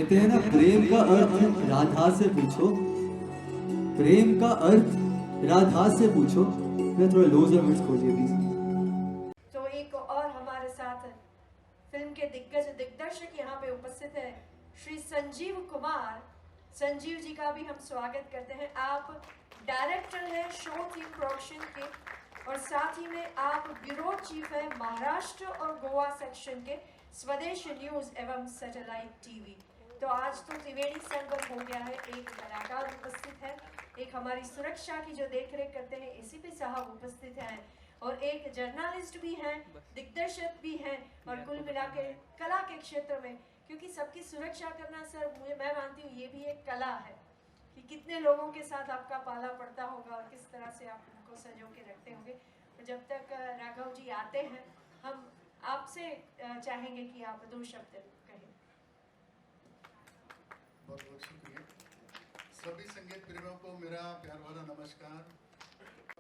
कहते हैं ना, प्रेम का अर्थ राधा से पूछो, प्रेम का अर्थ राधा से पूछो। मैं थोड़ा लोज और मिड्स खोलिए प्लीज। तो एक और हमारे साथ फिल्म के दिग्गज दिग्दर्शक यहाँ पे उपस्थित है, श्री संजीव कुमार। संजीव जी का भी हम स्वागत करते हैं। आप डायरेक्टर हैं शो थीम प्रोडक्शन के, और साथ ही में आप ब्यूरो चीफ है महाराष्ट्र और गोवा सेक्शन के स्वदेश न्यूज एवं सैटेलाइट टीवी। तो आज तो त्रिवेणी संगम हो गया है, एक कलाकार उपस्थित है, एक हमारी सुरक्षा की जो देखरेख करते हैं एसीपी साहब उपस्थित हैं, और एक जर्नलिस्ट भी हैं, दिग्दर्शक भी हैं, और कुल मिला के कला के क्षेत्र में, क्योंकि सबकी सुरक्षा करना सर मैं मानती हूँ ये भी एक कला है कि कितने लोगों के साथ आपका पाला पड़ता होगा और किस तरह से आप उनको संजो के रखते होंगे। तो जब तक राघव जी आते हैं, हम आपसे चाहेंगे कि आप दो शब्द कहें। बहुत बहुत शुक्रिया। सभी संगीत प्रेमियों को मेरा प्यार भरा नमस्कार।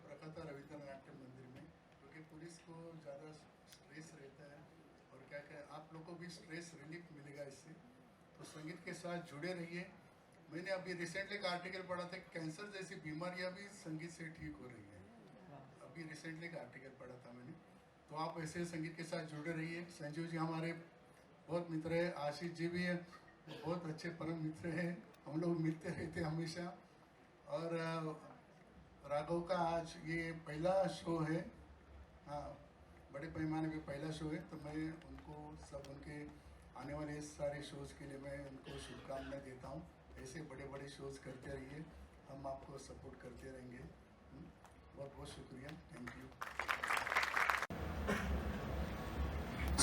रखा था रविंद्र नाट्य मंदिर में, क्योंकि पुलिस को ज़्यादा स्ट्रेस रहता है, और क्या क्या आप लोग को भी स्ट्रेस रिलीफ मिलेगा इससे, तो संगीत के साथ जुड़े रहिए। मैंने अभी रिसेंटली एक आर्टिकल पढ़ा था, कैंसर जैसी बीमारियां भी संगीत से ठीक हो रही है। अभी रिसेंटली एक आर्टिकल पढ़ा था मैंने, तो आप ऐसे संगीत के साथ जुड़े रहिए। संजीव जी हमारे बहुत मित्र है, आशीष जी भी है, बहुत अच्छे परम मित्र हैं, हम लोग मिलते रहते हमेशा। और राघव का आज ये पहला शो है, हाँ बड़े पैमाने पे पहला शो है, तो मैं उनको सब उनके आने वाले सारे शोज़ के लिए मैं उनको शुभकामनाएं देता हूँ। ऐसे बड़े बड़े शोज़ करते रहिए, हम आपको सपोर्ट करते रहेंगे। बहुत बहुत शुक्रिया, थैंक यू।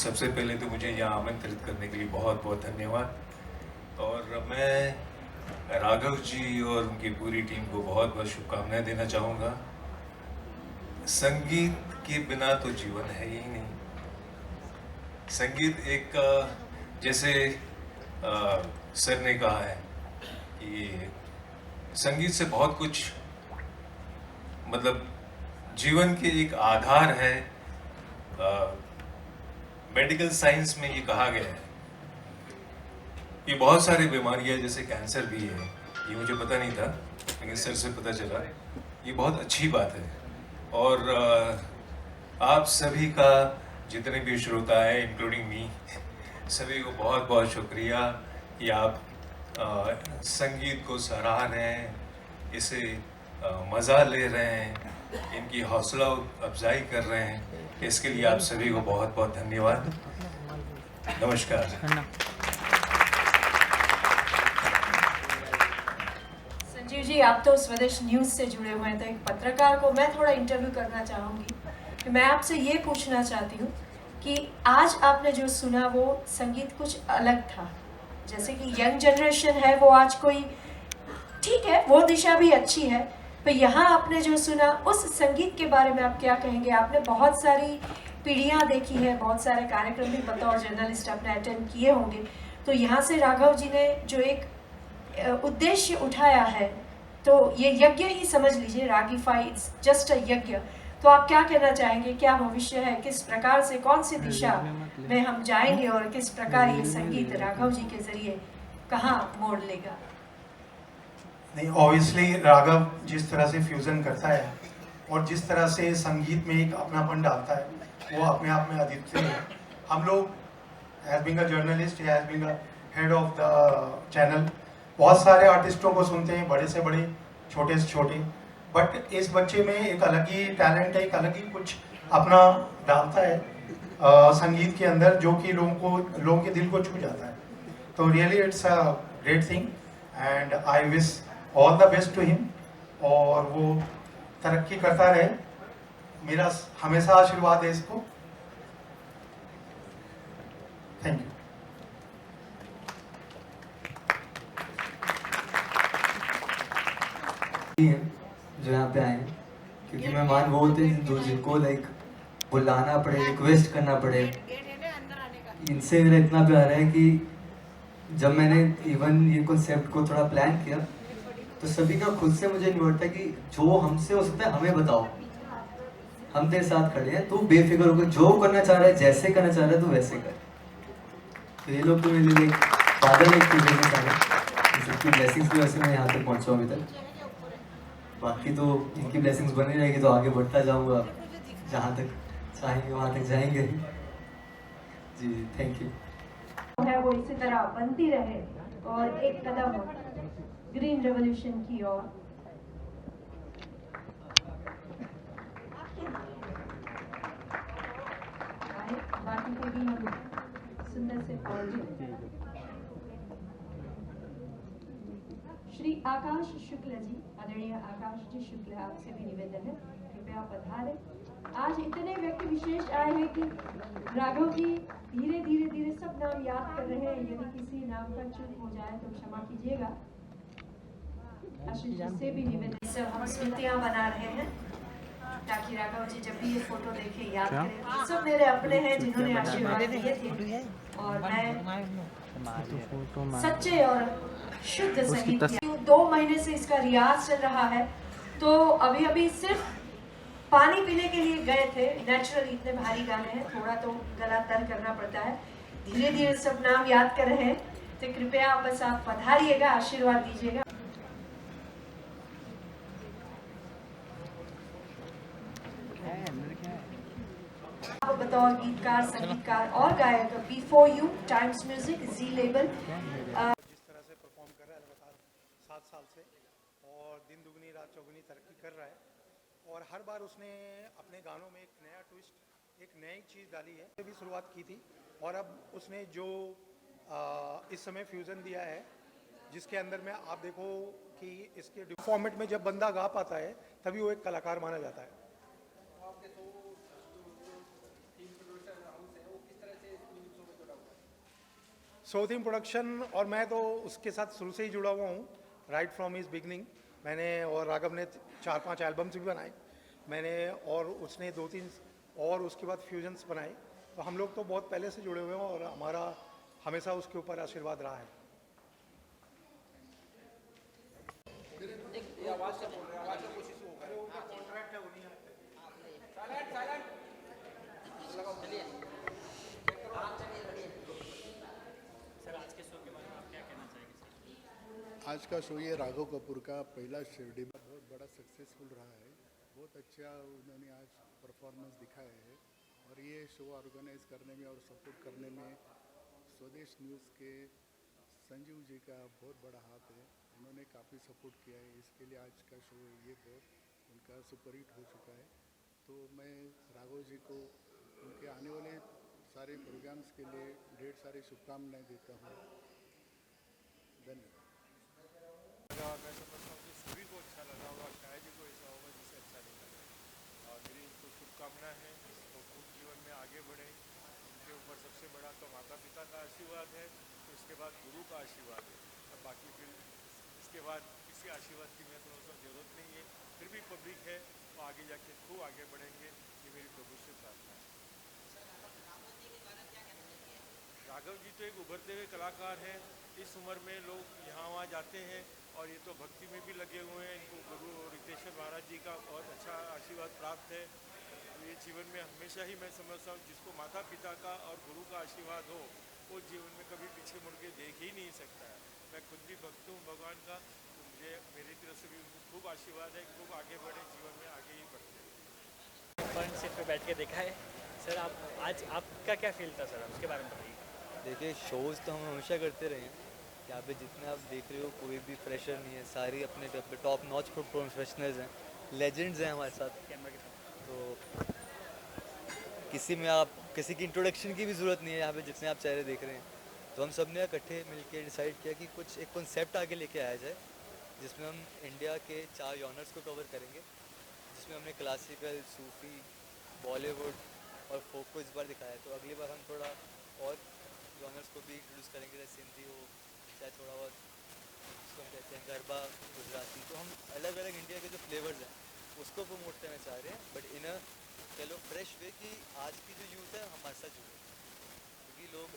सबसे पहले तो मुझे यहाँ आमंत्रित करने के लिए बहुत बहुत धन्यवाद, और मैं राघव जी और उनकी पूरी टीम को बहुत बहुत शुभकामनाएं देना चाहूँगा। संगीत के बिना तो जीवन है ही नहीं। संगीत एक जैसे सर ने कहा है कि संगीत से बहुत कुछ, मतलब जीवन के एक आधार है। मेडिकल साइंस में ये कहा गया है कि बहुत सारी बीमारियां जैसे कैंसर भी है, ये मुझे पता नहीं था लेकिन सर से पता चला, ये बहुत अच्छी बात है। और आप सभी का, जितने भी श्रोता हैं इंक्लूडिंग मी, सभी को बहुत बहुत शुक्रिया कि आप संगीत को सराह रहे हैं, इसे मज़ा ले रहे हैं, इनकी हौसला अफजाई कर रहे हैं। इसके लिए आप सभी को बहुत बहुत धन्यवाद। नमस्कार। संजीव जी, आप तो स्वदेश न्यूज से जुड़े हुए हैं, तो एक पत्रकार को मैं थोड़ा इंटरव्यू करना चाहूँगी कि मैं आपसे ये पूछना चाहती हूँ कि आज आपने जो सुना वो संगीत कुछ अलग था। जैसे कि यंग जनरेशन है वो आज कोई, ठीक है वो दिशा भी अच्छी है, पर यहाँ आपने जो सुना उस संगीत के बारे में आप क्या कहेंगे? आपने बहुत सारी पीढ़ियाँ देखी है, बहुत सारे कार्यक्रम भी बतौर जर्नलिस्ट आपने अटेंड किए होंगे, तो यहाँ से राघव जी ने जो एक उद्देश्य उठाया है, तो ये यज्ञ ही समझ लीजिए, रागीफाई इट्स जस्ट अ यज्ञ। तो आप क्या कहना चाहेंगे, क्या भविष्य है, किस प्रकार से, कौन सी दिशा में हम जाएंगे, और किस प्रकार ये संगीत राघव जी के जरिए कहाँ मोड़ लेगा? नहीं, ऑब्वियसली राघव जिस तरह से फ्यूज़न करता है और जिस तरह से संगीत में एक अपनापन डालता है, वो अपने आप में अद्वितीय है। हम लोग as being a journalist, as being a head of the channel, बहुत सारे आर्टिस्टों को सुनते हैं, बड़े से बड़े, छोटे से छोटे, बट इस बच्चे में एक अलग ही टैलेंट है, एक अलग ही कुछ अपना डालता है संगीत के अंदर, जो कि लोगों के दिल को छू जाता है। तो really it's a great thing, and I wish all the best to him, और वो तरक्की करता रहे। मेरा हमेशा आशीर्वाद है इसको। Thank you. जो यहाँ पे आए हैं, क्योंकि मेहमान वो होते हैं जिनको लाइक बुलाना पड़े, रिक्वेस्ट करना पड़े। इनसे मेरा इतना प्यार है कि जब मैंने इवन ये कॉन्सेप्ट को थोड़ा प्लान किया, तो सभी का खुद से मुझे नहीं होता कि जो हमसे हो सकता है हमें बताओ, हम तेरे साथ खड़े हैं, तू बेफिक्र होकर जो करना चाह रहा है, जैसे करना चाह रहा है, तू वैसे कर। तो ये लोग तो मेरे लिए फादर एक टीचर के साथ सबकी ब्लेसिंग्स की वजह से मैं यहाँ तक पहुँचा हूँ अभी तक। बाकी तो इनकी ब्लेसिंग्स बनी रहेगी तो आगे बढ़ता जाऊँगा, जहाँ तक चाहेंगे वहाँ तक जाएंगे। जी थैंक यू। है वो इसी तरह बनती रहे और एक कदम ग्रीन रेवोल्यूशन की ओर। बाकी के भी हम सुंदर से पाएंगे। श्री आकाश शुक्ल जी, आदरणीय आकाश जी शुक्ल, आपसे भी निवेदन है कृपया पधारे। आज इतने व्यक्ति विशेष आए हैं कि राघव जी धीरे धीरे धीरे सब नाम याद कर रहे हैं, यदि किसी नाम का चूक हो जाए तो क्षमा कीजिएगा। आशीष जी से भी निवेदन, सब हम स्मृतियां बना रहे हैं ताकि राघव जी जब भी ये फोटो देखे याद करें सब मेरे अपने हैं जिन्होंने आशीर्वाद दिए थे और मैं सच्चे और शुद्ध संगीत 2 महीने से इसका रियाज चल रहा है। तो अभी अभी सिर्फ पानी पीने के लिए गए थे, नेचुरल इतने भारी गाने हैं, थोड़ा तो गला तर करना पड़ता है। धीरे धीरे सब नाम याद कर रहे हैं तो कृपया बस आप पधारिएगा, आशीर्वाद दीजिएगा। बतौर गीतकार, संगीतकार और गायक before you Times Music ji label जिस तरह से परफॉर्म कर रहा है लगातार 7 साल से और दिन दुगनी रात चौगुनी तरक्की कर रहा है और हर बार उसने अपने गानों में एक नया ट्विस्ट, एक नई चीज़ डाली है। भी शुरुआत की थी और अब उसने जो इस समय फ्यूज़न दिया है जिसके अंदर में आप देखो कि इसके फॉर्मेट में जब बंदा गा पाता है तभी वो एक कलाकार माना जाता है। सो थीम प्रोडक्शन और मैं तो उसके साथ शुरू से ही जुड़ा हुआ हूँ, राइट फ्रॉम हिज बिगनिंग। मैंने और राघव ने 4-5 एल्बम्स भी बनाए मैंने, और उसने 2-3 और उसके बाद फ्यूजन्स बनाए। तो हम लोग तो बहुत पहले से जुड़े हुए हैं और हमारा हमेशा उसके ऊपर आशीर्वाद रहा है। आज का शो ये राघव कपूर का पहला शिरडी में बहुत बड़ा सक्सेसफुल रहा है। बहुत अच्छा उन्होंने आज परफॉर्मेंस दिखाया है और ये शो ऑर्गेनाइज करने में और सपोर्ट करने में स्वदेश न्यूज़ के संजीव जी का बहुत बड़ा हाथ है। उन्होंने काफ़ी सपोर्ट किया है, इसके लिए आज का शो ये बहुत उनका सुपरहिट हो चुका है। तो मैं राघव जी को उनके आने वाले सारे प्रोग्राम्स के लिए ढेर सारी शुभकामनाएं देता हूँ। धन्यवाद। मैं समझता हूँ कि सभी को अच्छा लगा होगा, शायद ही कोई ऐसा होगा जिसे अच्छा नहीं लगा। और मेरी तो शुभकामना है वो खूब जीवन में आगे बढ़े। उनके ऊपर सबसे बड़ा तो माता पिता का आशीर्वाद है, तो उसके बाद गुरु का आशीर्वाद है, और बाकी फिर इसके बाद किसी आशीर्वाद की मैं समझता हूँ जरूरत नहीं है। फिर भी पब्लिक है तो आगे जाके खूब आगे बढ़ेंगे, ये मेरी प्रभु से प्रार्थना है। राघव जी तो एक उभरते हुए कलाकार हैं। इस उम्र में लोग यहाँ वहाँ जाते हैं और ये तो भक्ति में भी लगे हुए हैं। इनको गुरु रितेश्वर महाराज जी का बहुत अच्छा आशीर्वाद प्राप्त है। ये जीवन में हमेशा ही मैं समझता हूँ जिसको माता पिता का और गुरु का आशीर्वाद हो वो जीवन में कभी पीछे मुड़ के देख ही नहीं सकता है। मैं खुद भी भक्त हूँ भगवान का, तो मुझे मेरी तरफ से भी उनको खूब आशीर्वाद है, खूब आगे बढ़े, जीवन में आगे ही बढ़ते हैं। फ्रंट सीट पे बैठ के देखा है सर। आप आज आपका क्या फील था सर, उसके बारे में बताइए। देखिए शोज़ तो हम हमेशा करते रहे हैं, यहाँ पे जितने आप देख रहे हो कोई भी प्रेशर नहीं है, सारी अपने टॉप नॉच प्रोफेशनल्स हैं, लेजेंड्स हैं हमारे साथ। तो किसी में आप किसी की इंट्रोडक्शन की भी ज़रूरत नहीं है, यहाँ पे जितने आप चेहरे देख रहे हैं। तो हम सब ने इकट्ठे मिलके डिसाइड किया कि कुछ एक कॉन्सेप्ट आगे लेके आया जाए जिसमें हम इंडिया के 4 जॉनर्स को कवर करेंगे, जिसमें हमने क्लासिकल, सूफी, बॉलीवुड और फोक को इस बार दिखाया है। तो अगली बार हम थोड़ा और जॉनर्स को भी इंट्रोड्यूस करेंगे, जैसे सिंधी हो, चाहे थोड़ा बहुत उसको हम कहते हैं गरबा, गुजराती। तो हम अलग अलग इंडिया के जो फ्लेवर्स हैं उसको प्रमोट करना चाह रहे हैं, बट इन अ कह लो फ्रेश वे कि आज की जो यूथ है हमारे साथ जुड़े, क्योंकि लोग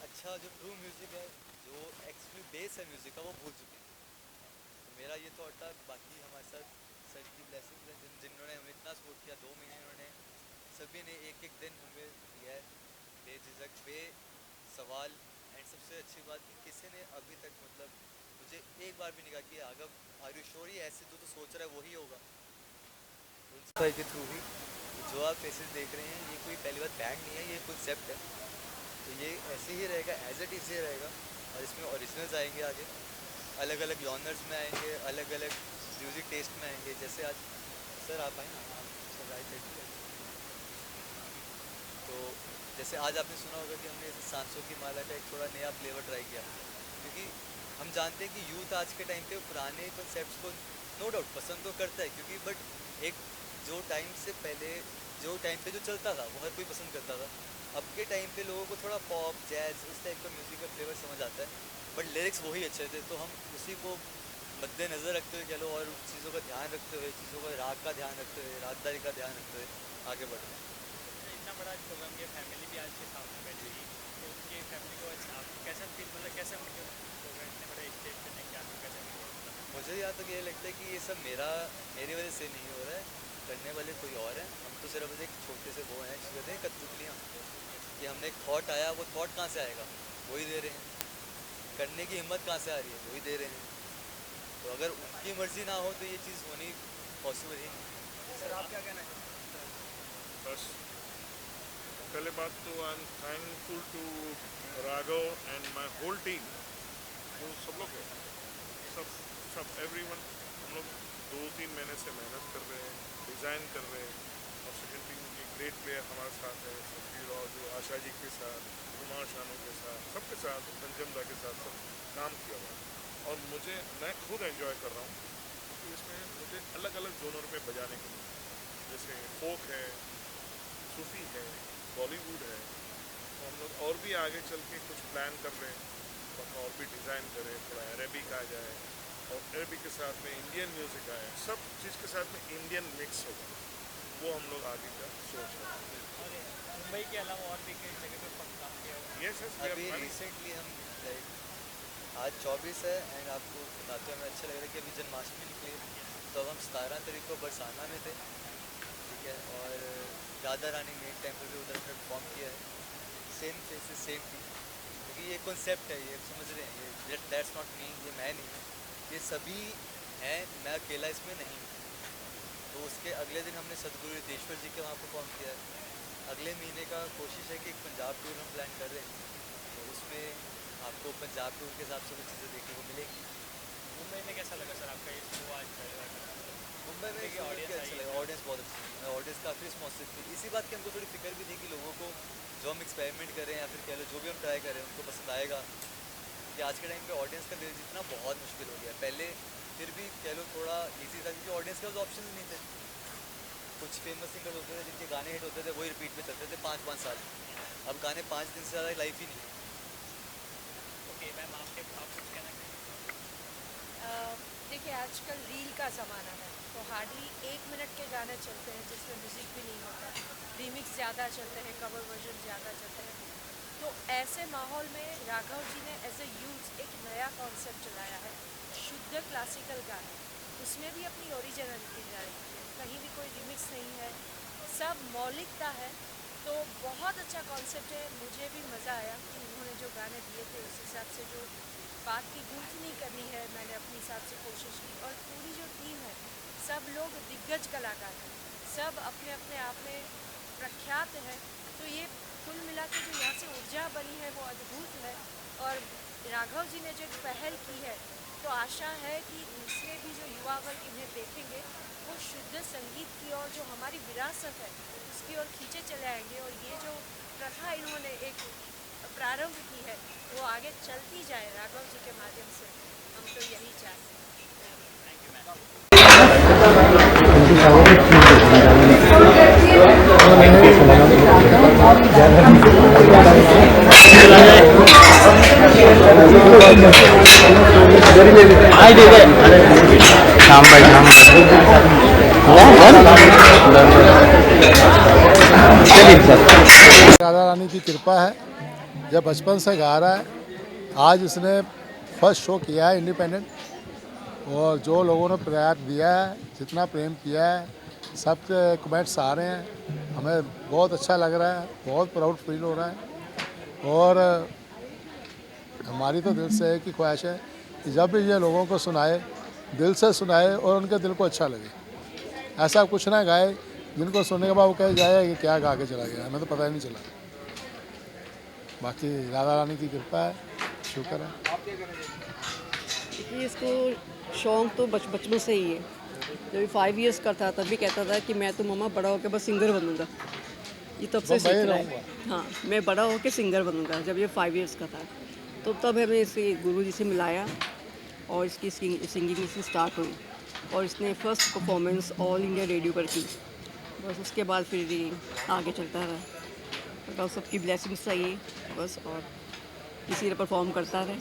अच्छा जो ट्रू म्यूज़िक है, जो एक्चुअली बेस है म्यूज़िक का, वो भूल चुके हैं। तो मेरा ये थॉट था, बाकी हमारे साथ सर की ब्लेसिंग्स हैं जिन्होंने हमें इतना सपोर्ट किया। 2 महीने उन्होंने सभी ने एक एक दिन हमें दिया है, बेझिझक बे सवाल एंड सबसे अच्छी बात कि किसी ने अभी तक मतलब मुझे एक बार भी नहीं कहा कि राघव आर यू श्योर ये ऐसे जो तो सोच रहा है वही होगा। भाई के थ्रू भी जो आप फेसेस देख रहे हैं ये कोई पहली बात बैंड नहीं है, ये कॉन्सेप्ट है। तो ये ऐसे ही रहेगा, एज इट इज़ ही रहेगा। और इसमें ओरिजिनल्स आएंगे आगे, अलग अलग जॉनर्स में आएंगे, अलग अलग म्यूज़िक टेस्ट में आएंगे। जैसे आज सर आप आए ना, आप सब राइट साइड। तो जैसे आज आपने सुना होगा कि हमने सांसों की माला का एक थोड़ा नया फ्लेवर ट्राई किया, क्योंकि हम जानते हैं कि यूथ आज के टाइम पे पुराने कॉन्सेप्ट्स को नो डाउट पसंद तो करता है, क्योंकि बट एक जो टाइम से पहले जो टाइम पे जो चलता था वो हर कोई पसंद करता था। अब के टाइम पे लोगों को थोड़ा पॉप जैज उस टाइप का म्यूज़िक का फ्लेवर समझ आता है, बट लिरिक्स वही अच्छे थे। तो हम उसी को मद्देनज़र रखते हुए चलो और चीज़ों का ध्यान रखते हुए, चीज़ों का राग का ध्यान रखते हुए, रागदारी का ध्यान रखते हुए आगे बढ़ रहे हैं। इतना बड़ा प्रोग्राम की फैमिली भी आज के सामने बैठी हुई, तो उनकी फैमिली को अच्छा आपको कैसा फील, मतलब कैसे उनके प्रोग्राम इतने बड़े स्टेज पे देख के आपको कैसे फील? मुझे यहाँ तक ये लगता है कि ये सब मेरी वजह से नहीं हो रहा है, करने वाले कोई और हैं। हम तो सिर्फ एक छोटे से वो हैं जिसे कहते हैं कठपुतलियाँ, कि हमने एक थॉट आया, वो थॉट कहाँ से आएगा, वही दे रहे हैं। करने की हिम्मत कहाँ से आ रही है, वही दे रहे हैं। तो अगर उनकी मर्जी ना हो तो ये चीज़ होनी पॉसिबल ही नहीं। सर आप क्या कहना चाहते हैं? बस पहले बात तो I am thankful to Raghav and my whole team, जो सब लोग हैं, सब एवरीवन। हम लोग 2-3 महीने से मेहनत कर रहे हैं, डिज़ाइन कर रहे हैं, और सेकेंड टीम के ग्रेट प्लेयर हमारे साथ है, सफीर और जो आशा जी के साथ, कुमार शानू के साथ, सबके साथ, पंचम दा के साथ सब काम किया हुआ है। और मैं खुद एंजॉय कर रहा हूँ, क्योंकि इसमें मुझे अलग अलग जोनर में बजाने को मिला, जैसे फोक है, सूफी है, बॉलीवुड है। तो हम लोग और भी आगे चल के कुछ प्लान कर रहे हैं, और भी डिज़ाइन करें, थोड़ा अरेबिक आ जाए और अरेबिक के साथ में इंडियन म्यूज़िक आए, सब चीज़ के साथ में इंडियन मिक्स होगा, वो हम लोग आगे का सोच रहे हैं। और मुंबई के अलावा और भी कई जगह पे काम किया हुआ है? यस यस, अभी रिसेंटली हम लाइक आज 24 है एंड आपको बताते हुए हमें अच्छा लग रहा है कि अभी जन्माष्टमी निकली है, तो अब हम 17 तारीख को बरसाना में थे, ठीक है। और राधा रानी मेन टेम्पल पे उधर हमने परफॉर्म किया है, सेम फेसेस सेम थी, क्योंकि ये कॉन्सेप्ट है, ये समझ रहे हैं, ये दैट्स नॉट मी, ये मैं नहीं हूँ, ये सभी हैं, मैं अकेला इसमें नहीं हूँ। तो उसके अगले दिन हमने सदगुरु रितेश्वर जी के वहाँ परफॉर्म किया है। अगले महीने का कोशिश है कि एक पंजाब टूर हम प्लान कर रहे हैं, तो उसमें आपको पंजाब टूर के हिसाब से कुछ चीज़ें देखने को मिलेगी। मुंबई में कैसा लगा सर आपका ये शो आज पहला? मुंबई में देखिए, audience अच्छा आई लगा, है। ऑडियंस बहुत अच्छी है, ऑडियंस काफ़ी रिस्पॉन्सिव थी। इसी बात की हमको थोड़ी फिक्र भी थी कि लोगों को जो हम एक्सपेरिमेंट करें या फिर कह लो जो भी हम ट्राई करें उनको पसंद आएगा, कि आज के टाइम पे ऑडियंस का दिल जीतना बहुत मुश्किल हो गया। पहले फिर भी कह लो थोड़ा ईजी था, क्योंकि ऑडियंस के पास ऑप्शन नहीं थे। कुछ फेमस सिंगर होते थे जिनके गाने हिट होते थे, वही रिपीट में चलते थे 5-5 साल। अब गाने 5 दिन से ज़्यादा लाइफ ही नहीं है। ओके मैम, आप कुछ कहना चाहेंगे? देखिए आजकल रील का ज़माना है, तो हार्डली 1 मिनट के गाने चलते हैं जिसमें म्यूज़िक भी नहीं होता, रीमिक्स ज़्यादा चलते हैं, कवर वर्जन ज़्यादा चलते हैं। तो ऐसे माहौल में राघव जी ने एज ए यूथ एक नया कॉन्सेप्ट चलाया है, शुद्ध क्लासिकल गाने, उसमें भी अपनी ओरिजिनलिटी जा रही है, कहीं भी कोई रिमिक्स नहीं है, सब मौलिकता है। तो बहुत अच्छा कॉन्सेप्ट है, मुझे भी मज़ा आया कि उन्होंने जो गाने दिए थे उस हिसाब से जो बात की गूंथनी करनी है मैंने अपने हिसाब से कोशिश की। और पूरी जो टीम है सब लोग दिग्गज कलाकार हैं, सब अपने अपने आप में प्रख्यात हैं। तो ये कुल मिला के जो यहाँ से ऊर्जा बनी है वो अद्भुत है। और राघव जी ने जो पहल की है तो आशा है कि दूसरे भी जो युवा वर्ग इन्हें देखेंगे वो शुद्ध संगीत की और जो हमारी विरासत है उसकी ओर खींचे चले आएंगे। और ये जो प्रथा इन्होंने एक प्रारंभ की है वो आगे चलती जाए राघव जी के माध्यम से, हम तो यही चाहते हैं। Thank you ma'am. Radha Rani की कृपा है, जब बचपन से गा रहा है, आज इसने फर्स्ट शो किया है इंडिपेंडेंट, और जो लोगों ने प्यार दिया है, जितना प्रेम किया है, सबके कमेंट्स आ रहे हैं, हमें बहुत अच्छा लग रहा है, बहुत प्राउड फील हो रहा है। और हमारी तो दिल से एक ही ख्वाहिश है कि जब भी ये लोगों को सुनाए, दिल से सुनाए और उनके दिल को अच्छा लगे। ऐसा कुछ ना गाए जिनको सुनने के बाद वो कहे जाए कि क्या गा के चला गया, हमें तो पता ही नहीं चला। बाकी राधा रानी की कृपा है, शुक्र है। देखिए, इसको शौक तो बचपन से ही है। जब 5 इयर्स का था तभी कहता था कि मैं तो मम्मा बड़ा होकर बस सिंगर बनूंगा। ये तब से बस वही सीख रहा है। रहूँगा। हाँ, मैं बड़ा होकर सिंगर बनूंगा। जब ये 5 इयर्स का था तो तब हमें इसे गुरुजी से मिलाया और इसकी सिंगिंग इसकी स्टार्ट हुई और इसने first performance all India radio पर की। बस उसके बाद फिर ये आगे चलता रहा। बस सबकी ब्लेसिंग्स चाहिए बस, और इसी तरह परफॉर्म करता रहे।